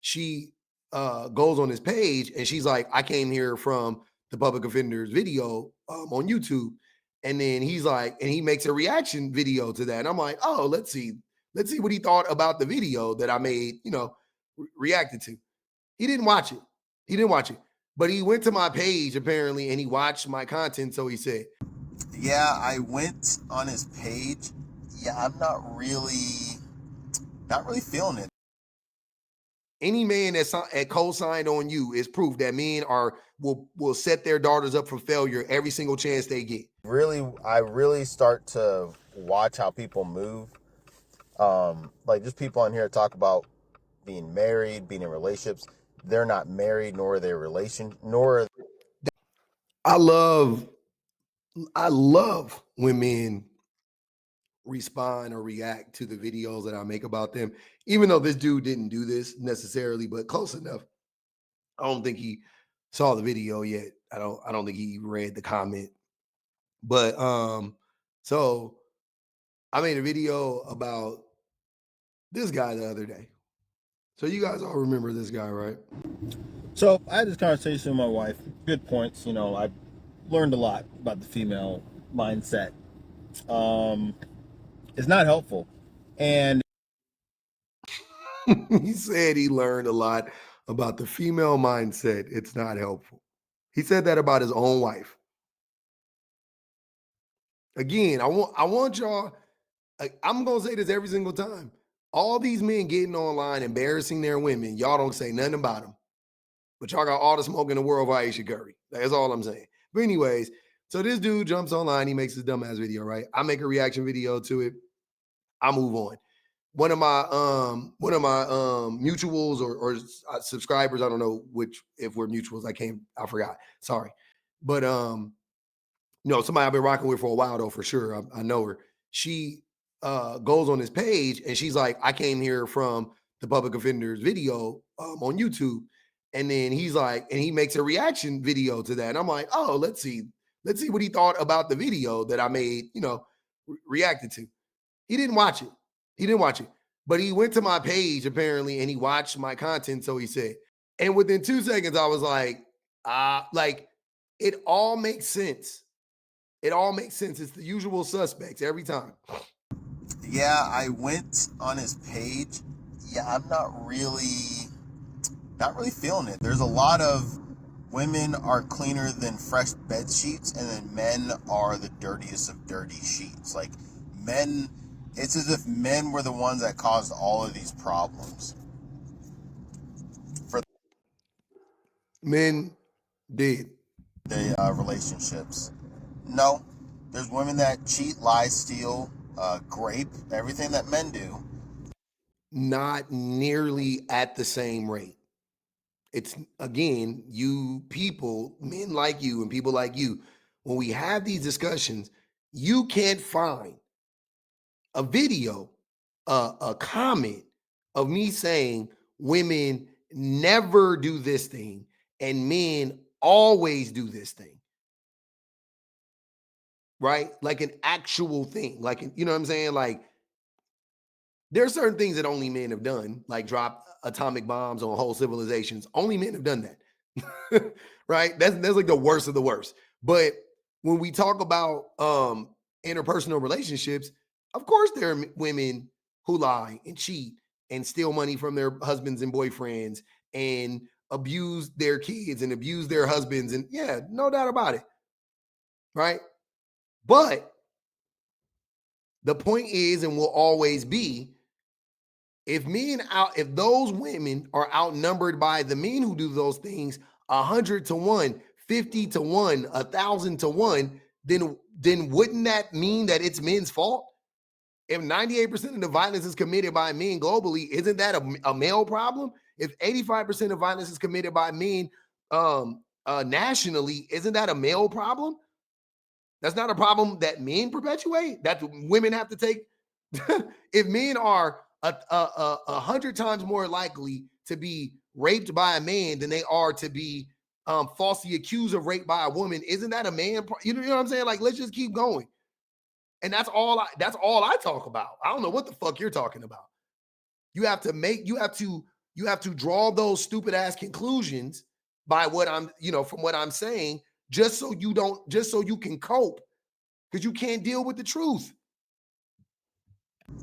she goes on his page and she's like, I came here from the public offender's video on YouTube. And then he's like, and he makes a reaction video to that. And I'm like, oh, let's see what he thought about the video that I made, reacted to. He didn't watch it. But he went to my page apparently and he watched my content. So he said, yeah, I went on his page. Yeah, I'm not really feeling it. any man that's co-signed on you is proof that men will set their daughters up for failure every single chance they get. I really start to watch how people move. Like just people on here talk about being married, being in relationships. They're not married, nor are they I love when men respond or react to the videos that I make about them, even though this dude didn't do this necessarily, but close enough. I don't think he saw the video yet. I don't think he read the comment. But so I made a video about this guy the other day. So you guys all remember this guy, right? So I had this conversation with my wife. Good points. I learned a lot about the female mindset. It's not helpful. And he said he learned a lot about the female mindset. It's not helpful. He said that about his own wife. Again, I want y'all, I'm going to say this every single time. All these men getting online, embarrassing their women, y'all don't say nothing about them. But y'all got all the smoke in the world for Aisha Curry. That's all I'm saying. But anyways, so this dude jumps online. He makes his dumbass video, right? I make a reaction video to it. I move on. One of my mutuals or subscribers, I don't know if we're mutuals. I forgot. Sorry. But somebody I've been rocking with for a while though, for sure. I know her. She goes on his page and she's like, I came here from the public offender's video on YouTube. And then he's like, and he makes a reaction video to that. And I'm like, oh, let's see what he thought about the video that I made, reacted to. He didn't watch it. But he went to my page apparently and he watched my content. So he said, and within 2 seconds, I was like, it all makes sense. It's the usual suspects every time. Yeah, I went on his page. Yeah, I'm not really feeling it. There's a lot of women are cleaner than fresh bed sheets, and then men are the dirtiest of dirty sheets. Like men, it's as if men were the ones that caused all of these problems. Men did. The relationships. No, there's women that cheat, lie, steal, grape, everything that men do. Not nearly at the same rate. It's, again, you people, men like you and people like you, when we have these discussions, you can't find a video, a comment of me saying women never do this thing and men always do this thing. Right? Like an actual thing. Like, you know what I'm saying? Like, there are certain things that only men have done, like drop atomic bombs on whole civilizations. Only men have done that. Right? That's like the worst of the worst. But when we talk about interpersonal relationships, of course there are women who lie and cheat and steal money from their husbands and boyfriends and abuse their kids and abuse their husbands. And yeah, no doubt about it. Right? But the point is and will always be, if those women are outnumbered by the men who do those things 100 to 1, 50 to 1, 1,000 to 1, then wouldn't that mean that it's men's fault? If 98% of the violence is committed by men globally, isn't that a male problem? If 85% of violence is committed by men nationally, isn't that a male problem? That's not a problem that men perpetuate, that women have to take. If men are 100 times more likely to be raped by a man than they are to be falsely accused of rape by a woman, isn't that a man? You know what I'm saying? Like, let's just keep going. And that's all I talk about. I don't know what the fuck you're talking about. You have to You have to draw those stupid ass conclusions by what I'm, from what I'm saying, just so you can cope, because you can't deal with the truth.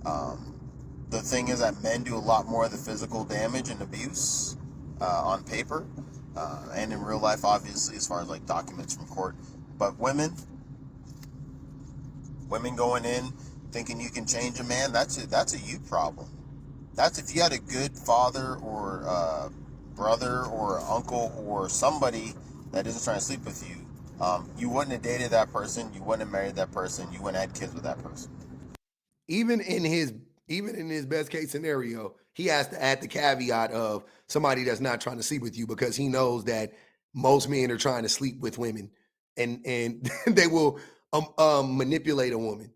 The thing is that men do a lot more of the physical damage and abuse on paper and in real life, obviously, as far as like documents from court. But women going in thinking you can change a man, that's a you problem. That's if you had a good father or brother or uncle or somebody that isn't trying to sleep with you. You wouldn't have dated that person. You wouldn't have married that person. You wouldn't have had kids with that person. Even in his best case scenario, he has to add the caveat of somebody that's not trying to sleep with you, because he knows that most men are trying to sleep with women, and they will manipulate a woman.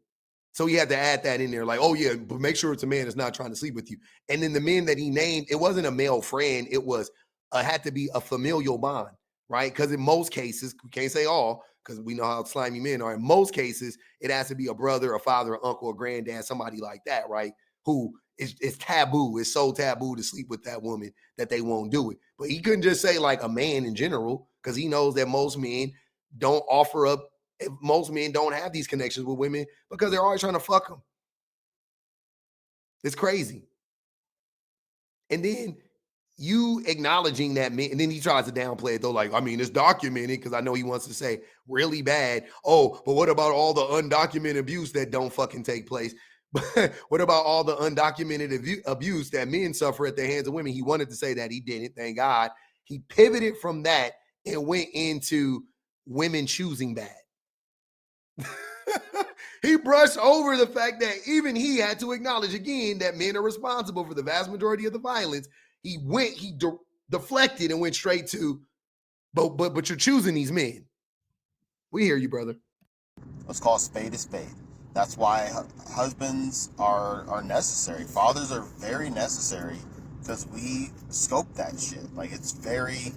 So he had to add that in there, like, oh yeah, but make sure it's a man that's not trying to sleep with you. And then the men that he named, it wasn't a male friend, it was had to be a familial bond, right? Because in most cases, we can't say all, because we know how slimy men are. In most cases, it has to be a brother, a father, an uncle, a granddad, somebody like that, right? Who it's taboo. It's so taboo to sleep with that woman that they won't do it. But he couldn't just say like a man in general, because he knows that most men don't offer up. Most men don't have these connections with women because they're always trying to fuck them. It's crazy. And then you acknowledging that man, and then he tries to downplay it though, like, I mean, it's documented, because I know he wants to say really bad. Oh, but what about all the undocumented abuse that don't fucking take place? What about all the undocumented abuse that men suffer at the hands of women? He wanted to say that, he didn't, thank God. He pivoted from that and went into women choosing bad. He brushed over the fact that even he had to acknowledge again that men are responsible for the vast majority of the violence. He deflected and went straight to, but you're choosing these men. We hear you, brother. Let's call a spade a spade. That's why husbands are necessary. Fathers are very necessary because we scope that shit. Like it's very,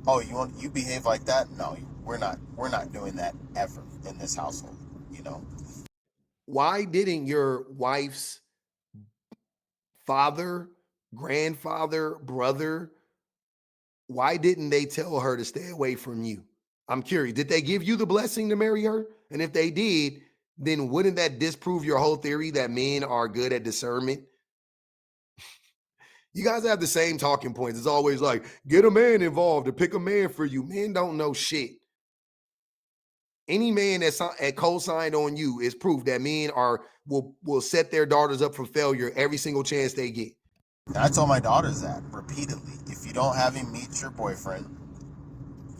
oh, you behave like that? No, we're not doing that ever in this household. You know. Why didn't your wife's father, grandfather, brother, why didn't they tell her to stay away from you? I'm curious. Did they give you the blessing to marry her? And if they did, then wouldn't that disprove your whole theory that men are good at discernment? You guys have the same talking points. It's always like, get a man involved or pick a man for you. Men don't know shit. Any man that's co-signed on you is proof that men will set their daughters up for failure every single chance they get. And I tell my daughters that repeatedly. If you don't have him meet your boyfriend,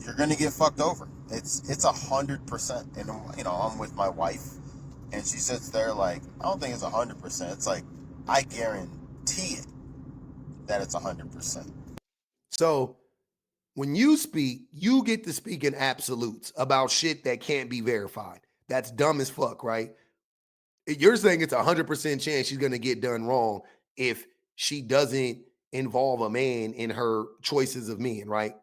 you're gonna get fucked over. It's 100%. And I'm with my wife, and she sits there like, I don't think it's 100%. It's like I guarantee it that it's 100%. So when you speak, you get to speak in absolutes about shit that can't be verified. That's dumb as fuck, right? You're saying it's 100% chance she's going to get done wrong if she doesn't involve a man in her choices of men, right?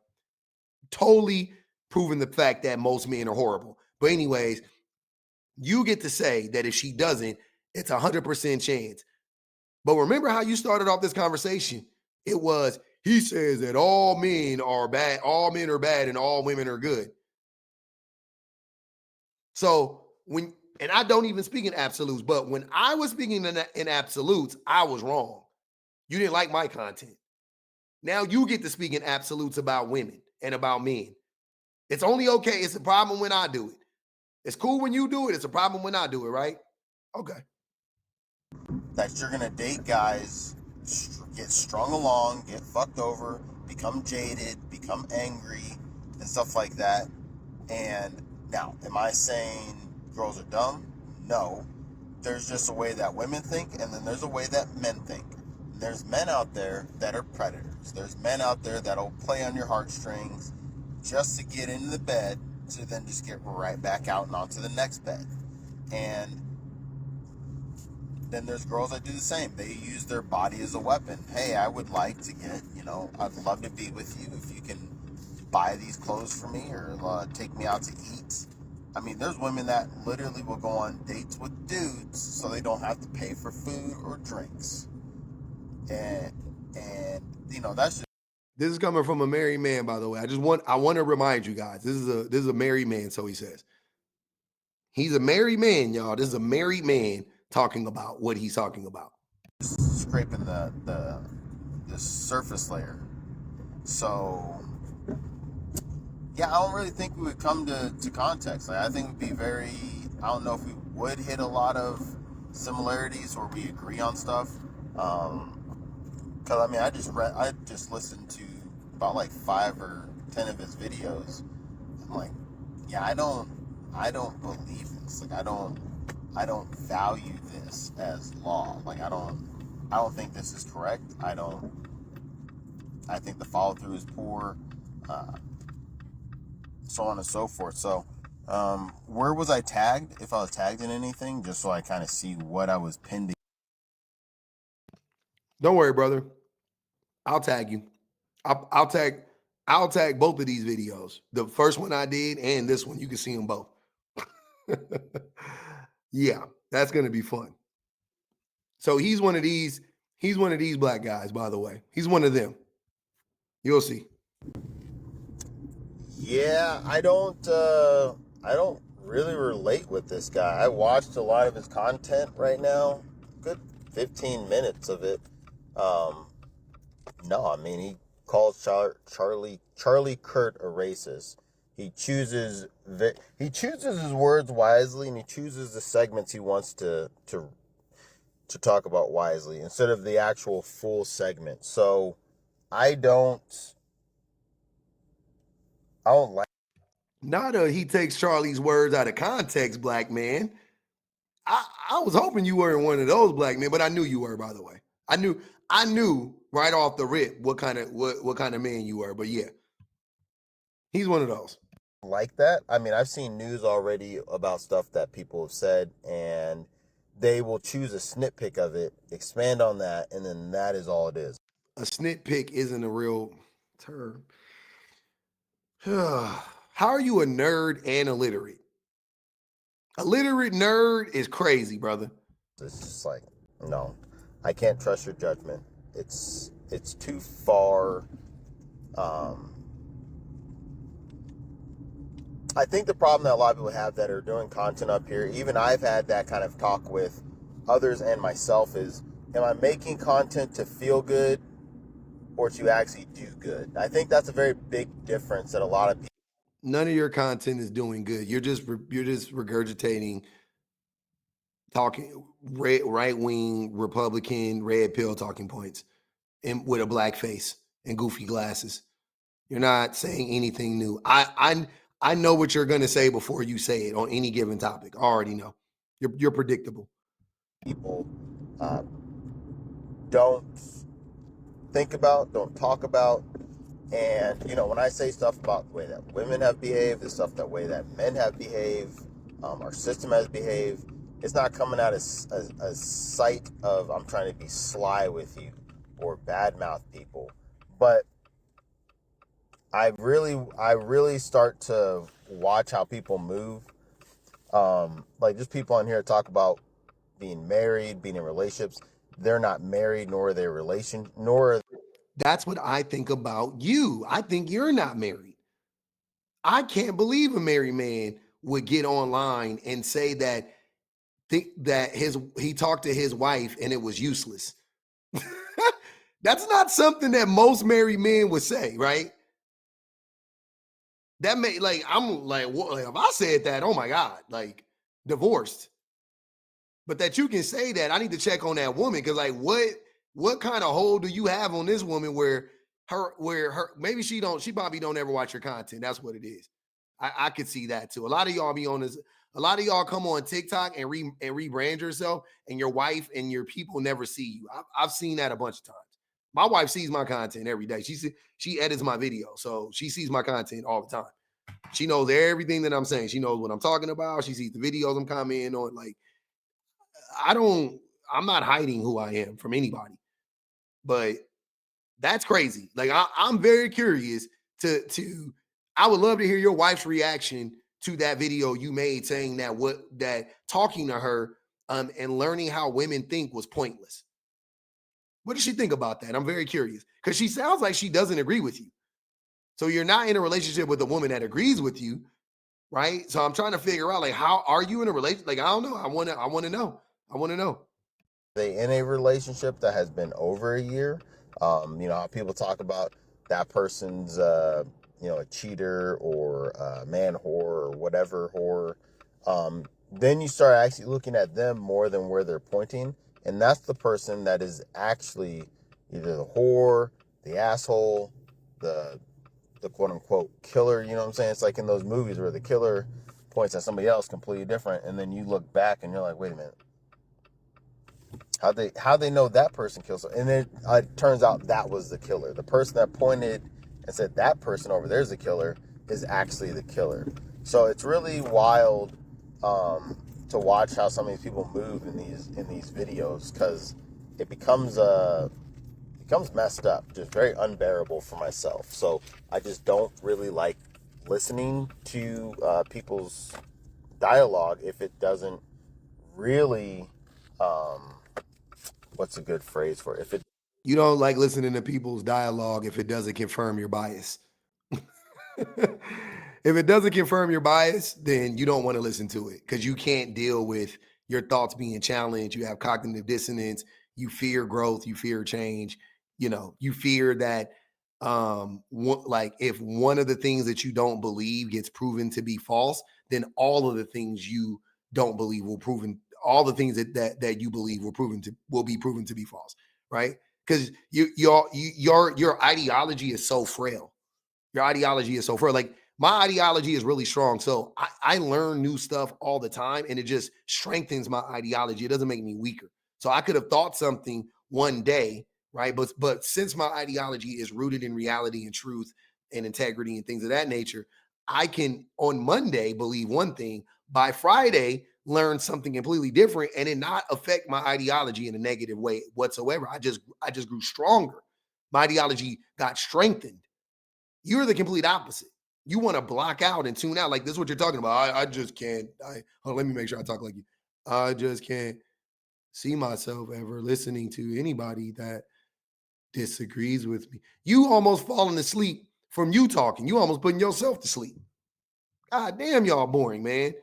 Totally proving the fact that most men are horrible. But anyways, you get to say that if she doesn't, it's 100% chance. But remember how you started off this conversation? It was, he says that all men are bad, and all women are good. So and I don't even speak in absolutes, but when I was speaking in absolutes, I was wrong. You didn't like my content. Now you get to speak in absolutes about women and about men. It's only okay. It's a problem when I do it. It's cool when you do it. It's a problem when I do it, right? Okay. That you're gonna date guys, get strung along, get fucked over, become jaded, become angry, and stuff like that. And now, am I saying girls are dumb? No. There's just a way that women think, and then there's a way that men think. And there's men out there that are predators. There's men out there that'll play on your heartstrings just to get into the bed, to then just get right back out and onto the next bed. And then there's girls that do the same. They use their body as a weapon. Hey, I would like to get, I'd love to be with you if you can buy these clothes for me or take me out to eat. I mean, there's women that literally will go on dates with dudes so they don't have to pay for food or drinks. And And that's just This is coming from a married man, by the way. I want to remind you guys. This is a married man, so he says. He's a married man, y'all. This is a married man talking about what he's talking about. scraping the surface layer. So yeah, I don't really think we would come to context. Like, I think we'd be very. I don't know if we would hit a lot of similarities or we agree on stuff. Because I mean, I just listened to about like 5 or 10 of his videos. I'm like, yeah, I don't believe this. Like, I don't value this as law. Like, I don't think this is correct. I think the follow through is poor. Uh, so on and so forth. So, where was I tagged? If I was tagged in anything, just so I kind of see what I was pinned. Don't worry, brother. I'll tag you. I'll tag. I'll tag both of these videos. The first one I did and this one. You can see them both. Yeah, that's gonna be fun. So he's one of these. He's one of these black guys, by the way. He's one of them. You'll see. Yeah, I don't really relate with this guy. I watched a lot of his content right now. Good 15 minutes of it. No, I mean, he calls Charlie Kurt a racist. He chooses his words wisely, and he chooses the segments he wants to talk about wisely instead of the actual full segment. So I don't like. Not he takes Charlie's words out of context, black man. I was hoping you weren't one of those black men, but I knew you were, by the way. I knew right off the rip what kind of man you were. But yeah, he's one of those. Like that. I mean, I've seen news already about stuff that people have said, and they will choose a snippet of it, expand on that, and then that is all it is. A snitpick isn't a real term. How are you a nerd and illiterate? A literate nerd is crazy, brother. It's just like, no, I can't trust your judgment. It's too far. I think the problem that a lot of people have that are doing content up here, even I've had that kind of talk with others and myself, is, am I making content to feel good or to actually do good? I think that's a very big difference that a lot of people. None of your content is doing good. You're just regurgitating, talking right wing Republican red pill talking points, and with a black face and goofy glasses. You're not saying anything new. I know what you're going to say before you say it on any given topic. I already know. You're predictable. People don't think about, don't talk about. And, when I say stuff about the way that women have behaved, the stuff that way that men have behaved, our system has behaved, it's not coming out as a sight of I'm trying to be sly with you or badmouth people. But I really start to watch how people move. Like, just people on here talk about being married, being in relationships. They're not married, nor are they That's what I think about you. I think you're not married. I can't believe a married man would get online and say that he talked to his wife and it was useless. That's not something that most married men would say, right? That may like I'm like, what if I said that? Oh my God, like divorced. But that you can say that, I need to check on that woman because like what kind of hold do you have on this woman where her maybe she probably don't ever watch your content. That's what it is. I could see that too. A lot of y'all be on this. A lot of y'all come on TikTok and rebrand yourself, and your wife and your people never see you. I've seen that a bunch of times. My wife sees my content every day. She edits my video, so she sees my content all the time. She knows everything that I'm saying. She knows what I'm talking about. She sees the videos I'm commenting on. Like I'm not hiding who I am from anybody. But that's crazy. Like I'm very curious to I would love to hear your wife's reaction to that video you made saying that talking to her and learning how women think was pointless. What does she think about that? I'm very curious because she sounds like she doesn't agree with you. So you're not in a relationship with a woman that agrees with you, right? So I'm trying to figure out like how are you in a relationship? Like I don't know. I want to know. I want to know. They in a relationship that has been over a year. How people talk about that person's, a cheater or a man whore or whatever whore. Then you start actually looking at them more than where they're pointing, and that's the person that is actually either the whore, the asshole, the quote unquote killer. You know what I'm saying? It's like in those movies where the killer points at somebody else completely different, and then you look back and you're like, wait a minute, how they know that person killed someone? And then it turns out that was the killer. The person that pointed and said that person over there's the killer is actually the killer. So it's really wild to watch how some of these people move in these videos, because it becomes messed up, just very unbearable for myself. So I just don't really like listening to people's dialogue if it doesn't really what's a good phrase for it? If it You don't like listening to people's dialogue if it doesn't confirm your bias. If it doesn't confirm your bias, then you don't want to listen to it because you can't deal with your thoughts being challenged. You have cognitive dissonance. You fear growth. You fear change. You fear that, like if one of the things that you don't believe gets proven to be false, then all of the things you don't believe all the things that you believe will be proven to be false, right? Because your ideology is so frail. Your ideology is so frail. Like my ideology is really strong. So I learn new stuff all the time and it just strengthens my ideology. It doesn't make me weaker. So I could have thought something one day, right? But since my ideology is rooted in reality and truth and integrity and things of that nature, I can on Monday believe one thing, by Friday learn something completely different and it not affect my ideology in a negative way whatsoever. I just grew stronger. My ideology got strengthened. You're the complete opposite. You want to block out and tune out. Like this is what you're talking about. I just can't. Let me make sure I talk like you. I just can't see myself ever listening to anybody that disagrees with me. You almost falling asleep from you talking. You almost putting yourself to sleep. God damn, y'all boring, man.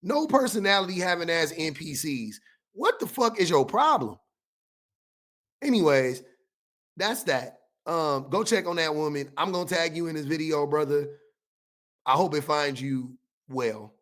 No personality having as NPCs. What the fuck is your problem? Anyways, that's that. Go check on that woman. I'm gonna tag you in this video, brother. I hope it finds you well.